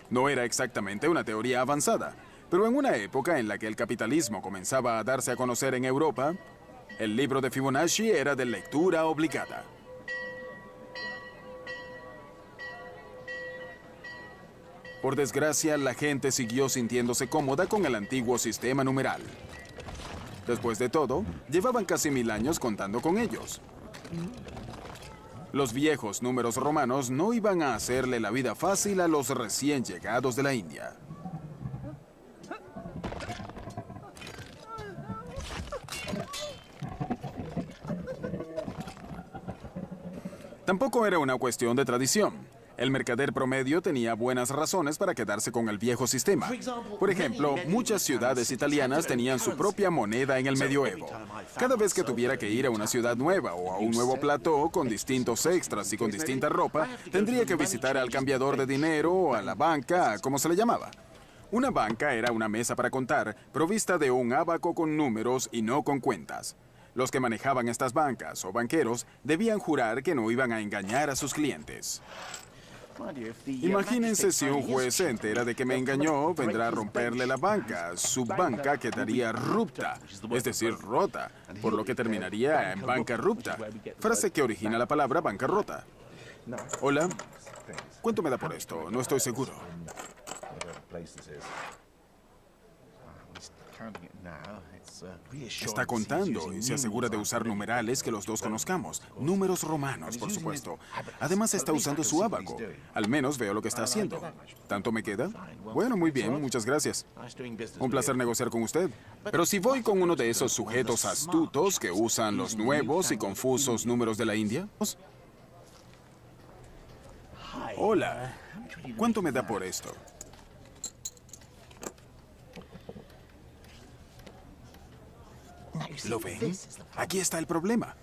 Speaker 1: No era exactamente una teoría avanzada, pero en una época en la que el capitalismo comenzaba a darse a conocer en Europa, el libro de Fibonacci era de lectura obligada. Por desgracia, la gente siguió sintiéndose cómoda con el antiguo sistema numeral. Después de todo, llevaban casi 1000 años contando con ellos. Los viejos números romanos no iban a hacerle la vida fácil a los recién llegados de la India. Tampoco era una cuestión de tradición. El mercader promedio tenía buenas razones para quedarse con el viejo sistema. Por ejemplo, muchas ciudades italianas tenían su propia moneda en el medioevo. Cada vez que tuviera que ir a una ciudad nueva o a un nuevo plató con distintos extras y con distinta ropa, tendría que visitar al cambiador de dinero o a la banca, como se le llamaba. Una banca era una mesa para contar, provista de un ábaco con números y no con cuentas. Los que manejaban estas bancas o banqueros debían jurar que no iban a engañar a sus clientes. Imagínense si un juez se entera de que me engañó, vendrá a romperle la banca. Su banca quedaría rupta, es decir, rota, por lo que terminaría en bancarrupta, frase que origina la palabra bancarrota. Hola, ¿cuánto me da por esto? No estoy seguro. Está contando y se asegura de usar numerales que los dos conozcamos. Números romanos, por supuesto. Además está usando su ábaco. Al menos veo lo que está haciendo. ¿Tanto me queda? Bueno, muy bien, muchas gracias. Un placer negociar con usted. Pero si voy con uno de esos sujetos astutos que usan los nuevos y confusos números de la India. Hola, ¿cuánto me da por esto? ¿Lo ven? Aquí está el problema.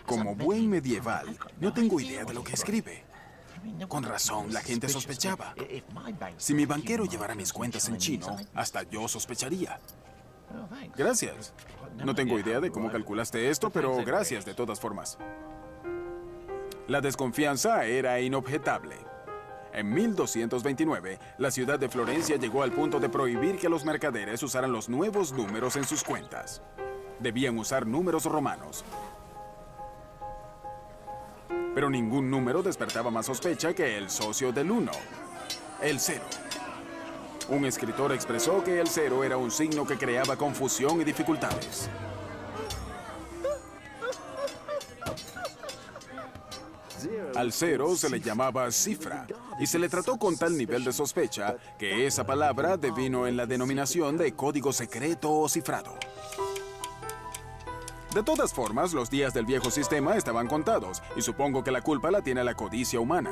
Speaker 1: Como buen medieval, no tengo idea de lo que escribe. Con razón, la gente sospechaba. Si mi banquero llevara mis cuentas en chino, hasta yo sospecharía. Gracias. No tengo idea de cómo calculaste esto, pero gracias de todas formas. La desconfianza era inobjetable. En 1229, la ciudad de Florencia llegó al punto de prohibir que los mercaderes usaran los nuevos números en sus cuentas. Debían usar números romanos. Pero ningún número despertaba más sospecha que el socio del 1, el 0. Un escritor expresó que el 0 era un signo que creaba confusión y dificultades. Al 0 se le llamaba cifra y se le trató con tal nivel de sospecha que esa palabra devino en la denominación de código secreto o cifrado. De todas formas, los días del viejo sistema estaban contados, y supongo que la culpa la tiene la codicia humana.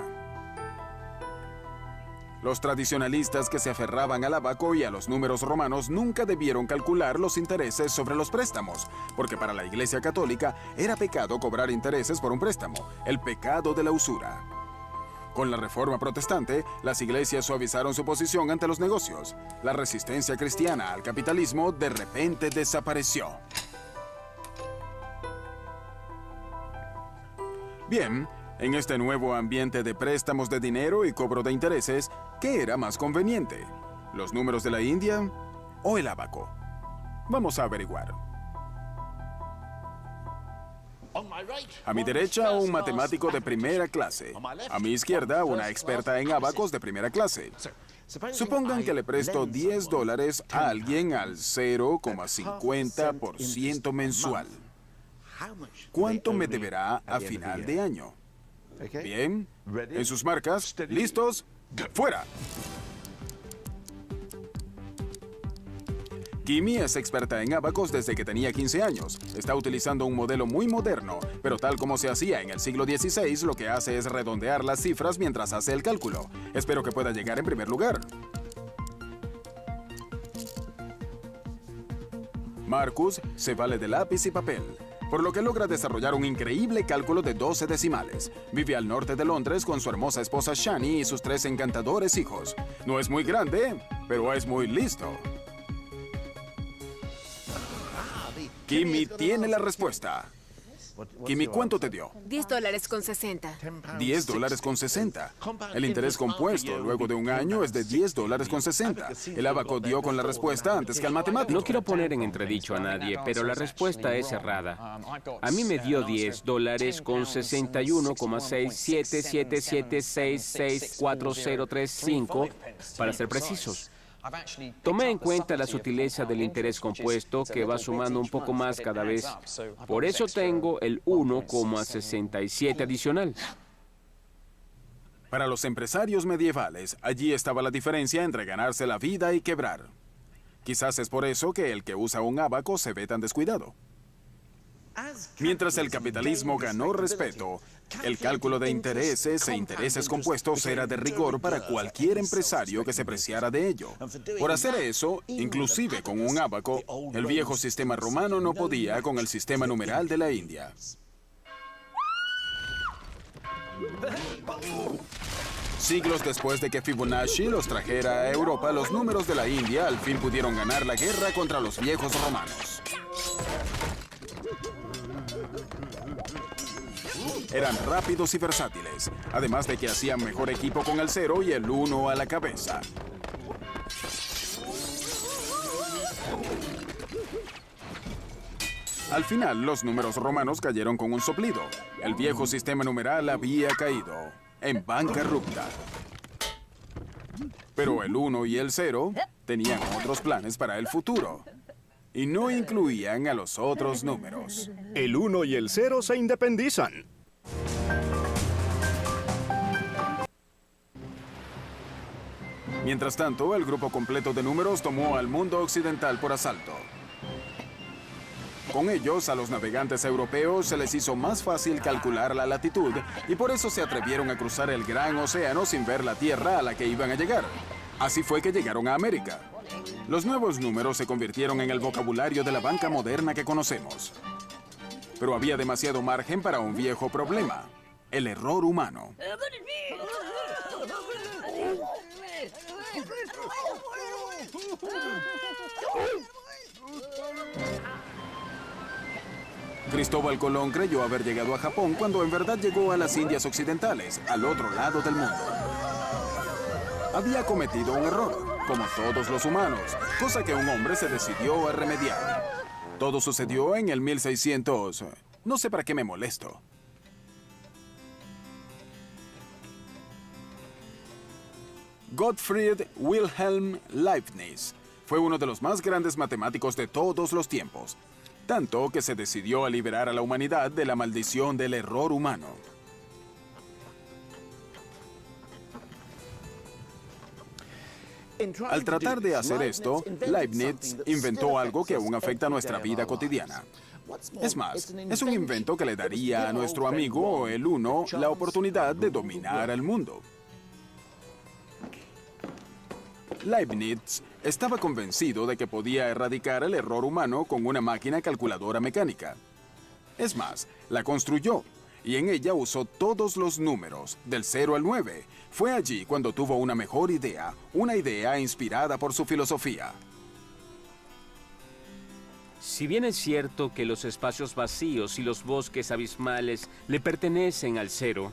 Speaker 1: Los tradicionalistas que se aferraban al ábaco y a los números romanos nunca debieron calcular los intereses sobre los préstamos, porque para la Iglesia Católica era pecado cobrar intereses por un préstamo, el pecado de la usura. Con la Reforma Protestante, las iglesias suavizaron su posición ante los negocios. La resistencia cristiana al capitalismo de repente desapareció. Bien, en este nuevo ambiente de préstamos de dinero y cobro de intereses, ¿qué era más conveniente? ¿Los números de la India o el ábaco? Vamos a averiguar. A mi derecha, un matemático de primera clase. A mi izquierda, una experta en ábacos de primera clase. Supongan que le presto $10 a alguien al 0,50% mensual. ¿Cuánto me deberá a final de año? Bien, en sus marcas, listos, ¡fuera! Kimi es experta en ábacos desde que tenía 15 años. Está utilizando un modelo muy moderno, pero tal como se hacía en el siglo XVI, lo que hace es redondear las cifras mientras hace el cálculo. Espero que pueda llegar en primer lugar. Marcus se vale de lápiz y papel. por lo que logra desarrollar un increíble cálculo de 12 decimales. Vive al norte de Londres con su hermosa esposa Shani y sus 3 encantadores hijos. No es muy grande, pero es muy listo. Kimmy tiene la respuesta. Kimmy, ¿cuánto te dio?
Speaker 5: $10.60.
Speaker 1: $10.60. El interés compuesto luego de un año es de $10.60. El abaco dio con la respuesta antes que el matemático.
Speaker 4: No quiero poner en entredicho a nadie, pero la respuesta es errada. A mí me dio $10.61,6777664035, para ser precisos. Tomé en cuenta la sutileza del interés compuesto, que va sumando un poco más cada vez. Por eso tengo el 1,67 adicional.
Speaker 1: Para los empresarios medievales, allí estaba la diferencia entre ganarse la vida y quebrar. Quizás es por eso que el que usa un ábaco se ve tan descuidado. Mientras el capitalismo ganó respeto, el cálculo de intereses e intereses compuestos era de rigor para cualquier empresario que se preciara de ello. Por hacer eso, inclusive con un ábaco, el viejo sistema romano no podía con el sistema numeral de la India. Siglos después de que Fibonacci los trajera a Europa, los números de la India al fin pudieron ganar la guerra contra los viejos romanos. Eran rápidos y versátiles, además de que hacían mejor equipo con el 0 y el 1 a la cabeza. Al final, los números romanos cayeron con un soplido. El viejo sistema numeral había caído en bancarrota. Pero el 1 y el 0 tenían otros planes para el futuro. Y no incluían a los otros números.
Speaker 2: El 1 y el 0 se independizan.
Speaker 1: Mientras tanto, el grupo completo de números tomó al mundo occidental por asalto. Con ellos, a los navegantes europeos se les hizo más fácil calcular la latitud y por eso se atrevieron a cruzar el gran océano sin ver la tierra a la que iban a llegar. Así fue que llegaron a América. Los nuevos números se convirtieron en el vocabulario de la banca moderna que conocemos. Pero había demasiado margen para un viejo problema: el error humano. Cristóbal Colón creyó haber llegado a Japón cuando en verdad llegó a las Indias Occidentales, al otro lado del mundo. Había cometido un error, como todos los humanos, cosa que un hombre se decidió a remediar. Todo sucedió en el 1600. No sé para qué me molesto. Gottfried Wilhelm Leibniz fue uno de los más grandes matemáticos de todos los tiempos, tanto que se decidió a liberar a la humanidad de la maldición del error humano. Al tratar de hacer esto, Leibniz inventó algo que aún afecta nuestra vida cotidiana. Es más, es un invento que le daría a nuestro amigo, el 1, la oportunidad de dominar al mundo. Leibniz estaba convencido de que podía erradicar el error humano con una máquina calculadora mecánica. Es más, la construyó y en ella usó todos los números, del 0 al 9. Fue allí cuando tuvo una mejor idea, una idea inspirada por su filosofía.
Speaker 4: Si bien es cierto que los espacios vacíos y los bosques abismales le pertenecen al 0,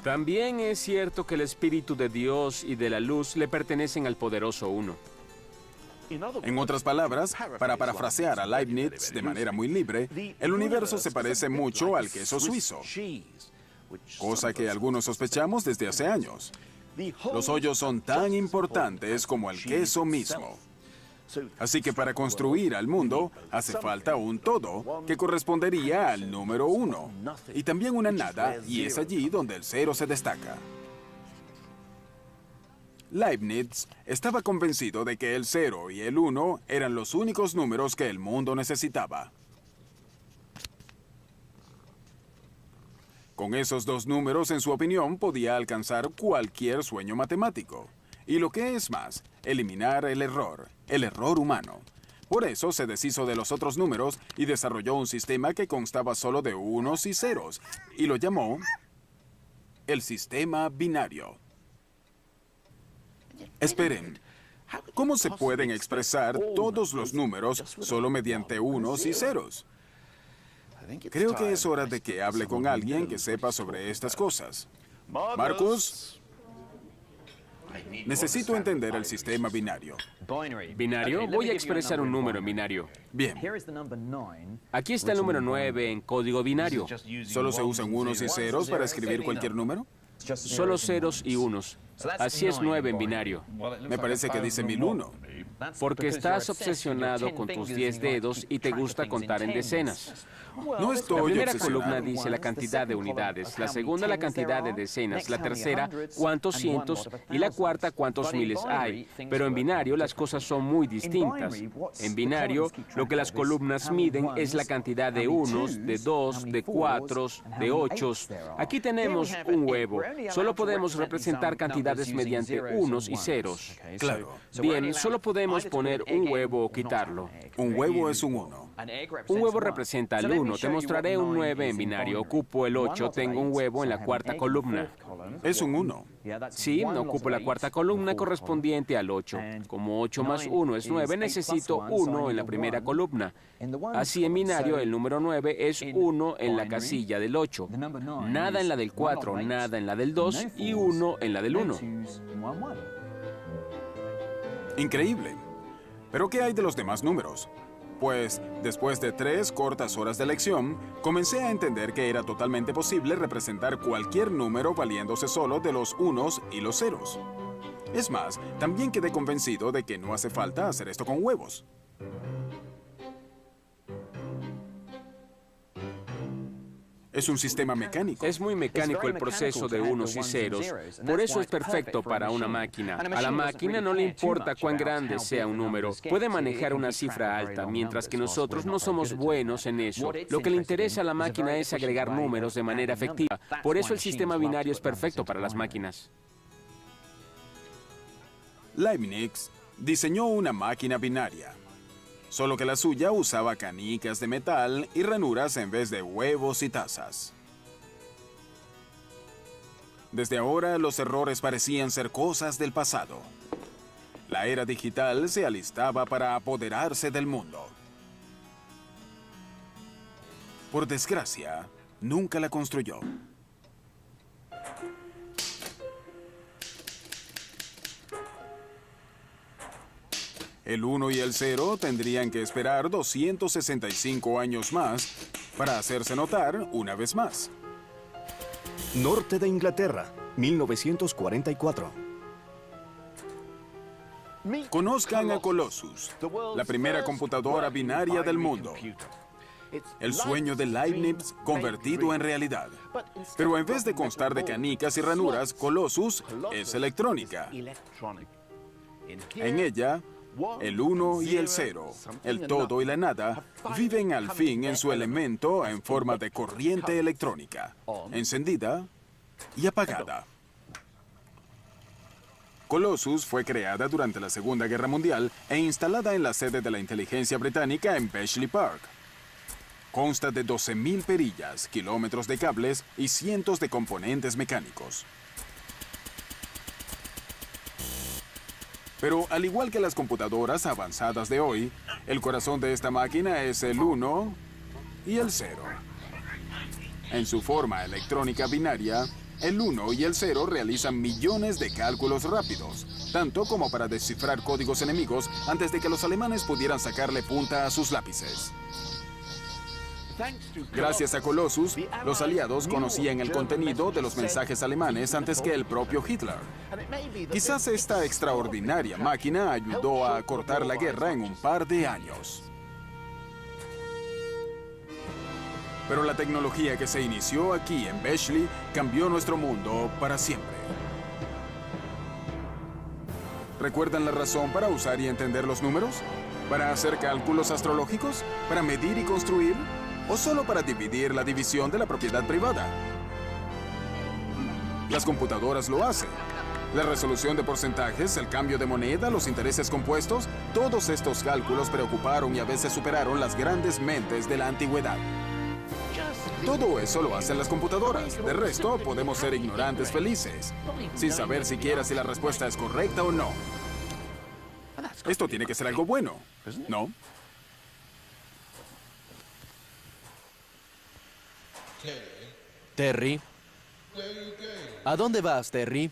Speaker 4: también es cierto que el Espíritu de Dios y de la luz le pertenecen al poderoso 1.
Speaker 1: En otras palabras, para parafrasear a Leibniz de manera muy libre, el universo se parece mucho al queso suizo, cosa que algunos sospechamos desde hace años. Los hoyos son tan importantes como el queso mismo. Así que para construir al mundo hace falta un todo que correspondería al número 1 y también una nada, y es allí donde el 0 se destaca. Leibniz estaba convencido de que el 0 y el 1 eran los únicos números que el mundo necesitaba. Con esos dos números, en su opinión, podía alcanzar cualquier sueño matemático. Y lo que es más, eliminar el error humano. Por eso se deshizo de los otros números y desarrolló un sistema que constaba solo de unos y ceros, y lo llamó el sistema binario. Esperen, ¿cómo se pueden expresar todos los números solo mediante unos y ceros? Creo que es hora de que hable con alguien que sepa sobre estas cosas. Marcus, necesito entender el sistema binario.
Speaker 4: ¿Binario? Voy a expresar un número en binario.
Speaker 1: Bien.
Speaker 4: Aquí está el número 9 en código binario.
Speaker 1: ¿Solo se usan unos y ceros para escribir cualquier número?
Speaker 4: Solo ceros y unos. Así es 9 en binario.
Speaker 1: Me parece que dice 1001.
Speaker 4: Porque estás obsesionado con tus 10 dedos y te gusta contar en decenas.
Speaker 1: No estoy
Speaker 4: La primera
Speaker 1: obsesionado.
Speaker 4: columna dice la cantidad de unidades, la segunda la cantidad de decenas, la tercera cuántos cientos y la cuarta cuántos miles hay. Pero en binario las cosas son muy distintas. En binario lo que las columnas miden es la cantidad de unos, de dos, de cuatros, de ochos. Aquí tenemos un huevo. Solo podemos representar cantidades mediante unos y ceros.
Speaker 1: Claro.
Speaker 4: Bien, solo podemos poner un huevo o quitarlo.
Speaker 1: Un huevo es un 1.
Speaker 4: Un huevo representa el 1. Te mostraré un 9 en binario. Ocupo el 8. Tengo un huevo en la cuarta columna.
Speaker 1: Es un 1.
Speaker 4: Sí, ocupo la cuarta columna correspondiente al 8. Como 8 más 1 es 9, necesito 1 en la primera columna. Así en binario el número 9 es 1 en la casilla del 8. Nada en la del 4, nada en la del 2 y 1 en la del 1.
Speaker 1: Increíble. ¿Pero qué hay de los demás números? Pues, después de 3 cortas horas de lección, comencé a entender que era totalmente posible representar cualquier número valiéndose solo de los unos y los ceros. Es más, también quedé convencido de que no hace falta hacer esto con huevos. Es un sistema mecánico.
Speaker 4: Es muy mecánico el proceso de unos y ceros. Por eso es perfecto para una máquina. A la máquina no le importa cuán grande sea un número. Puede manejar una cifra alta, mientras que nosotros no somos buenos en eso. Lo que le interesa a la máquina es agregar números de manera efectiva. Por eso el sistema binario es perfecto para las máquinas.
Speaker 1: Leibniz diseñó una máquina binaria. Solo que la suya usaba canicas de metal y ranuras en vez de huevos y tazas. Desde ahora, los errores parecían ser cosas del pasado. La era digital se alistaba para apoderarse del mundo. Por desgracia, nunca la construyó. El 1 y el 0 tendrían que esperar 265 años más para hacerse notar una vez más.
Speaker 2: Norte de Inglaterra, 1944.
Speaker 1: Conozcan a Colossus, la primera computadora binaria del mundo. El sueño de Leibniz convertido en realidad. Pero en vez de constar de canicas y ranuras, Colossus es electrónica. En ella, el 1 y el 0, el todo y la nada, viven al fin en su elemento en forma de corriente electrónica, encendida y apagada. Colossus fue creada durante la Segunda Guerra Mundial e instalada en la sede de la inteligencia británica en Bletchley Park. Consta de 12.000 perillas, kilómetros de cables y cientos de componentes mecánicos. Pero al igual que las computadoras avanzadas de hoy, el corazón de esta máquina es el 1 y el 0. En su forma electrónica binaria, el 1 y el 0 realizan millones de cálculos rápidos, tanto como para descifrar códigos enemigos antes de que los alemanes pudieran sacarle punta a sus lápices. Gracias a Colossus, los aliados conocían el contenido de los mensajes alemanes antes que el propio Hitler. Quizás esta extraordinaria máquina ayudó a cortar la guerra en un par de años. Pero la tecnología que se inició aquí en Bletchley cambió nuestro mundo para siempre. ¿Recuerdan la razón para usar y entender los números? ¿Para hacer cálculos astrológicos? ¿Para medir y construir? ¿O solo para dividir la división de la propiedad privada? Las computadoras lo hacen. La resolución de porcentajes, el cambio de moneda, los intereses compuestos, todos estos cálculos preocuparon y a veces superaron las grandes mentes de la antigüedad. Todo eso lo hacen las computadoras. De resto, podemos ser ignorantes felices, sin saber siquiera si la respuesta es correcta o no. Esto tiene que ser algo bueno, ¿no?
Speaker 11: Terry. ¿A dónde vas, Terry?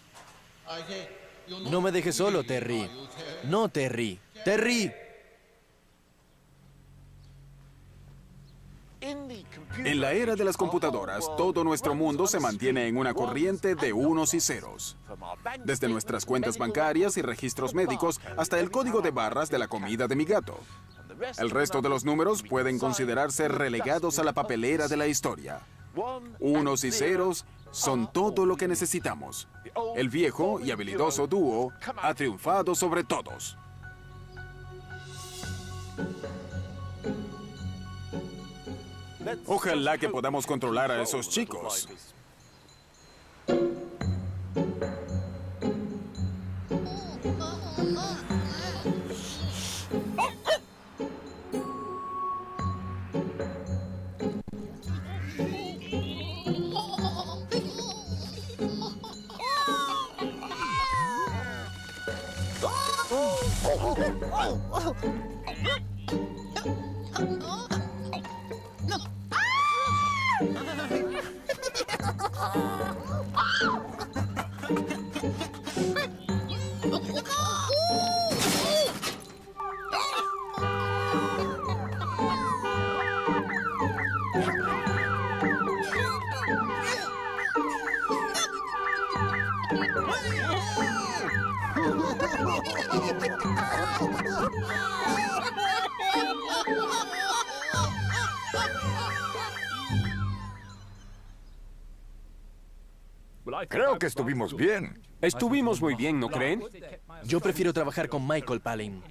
Speaker 11: No me dejes solo, Terry. No, Terry. ¡Terry!
Speaker 1: En la era de las computadoras, todo nuestro mundo se mantiene en una corriente de unos y ceros. Desde nuestras cuentas bancarias y registros médicos hasta el código de barras de la comida de mi gato. El resto de los números pueden considerarse relegados a la papelera de la historia. Unos y ceros son todo lo que necesitamos. El viejo y habilidoso dúo ha triunfado sobre todos. Ojalá que podamos controlar a esos chicos.
Speaker 3: Creo que estuvimos bien.
Speaker 4: Estuvimos muy bien, ¿no creen?
Speaker 11: Yo prefiero trabajar con Michael Palin.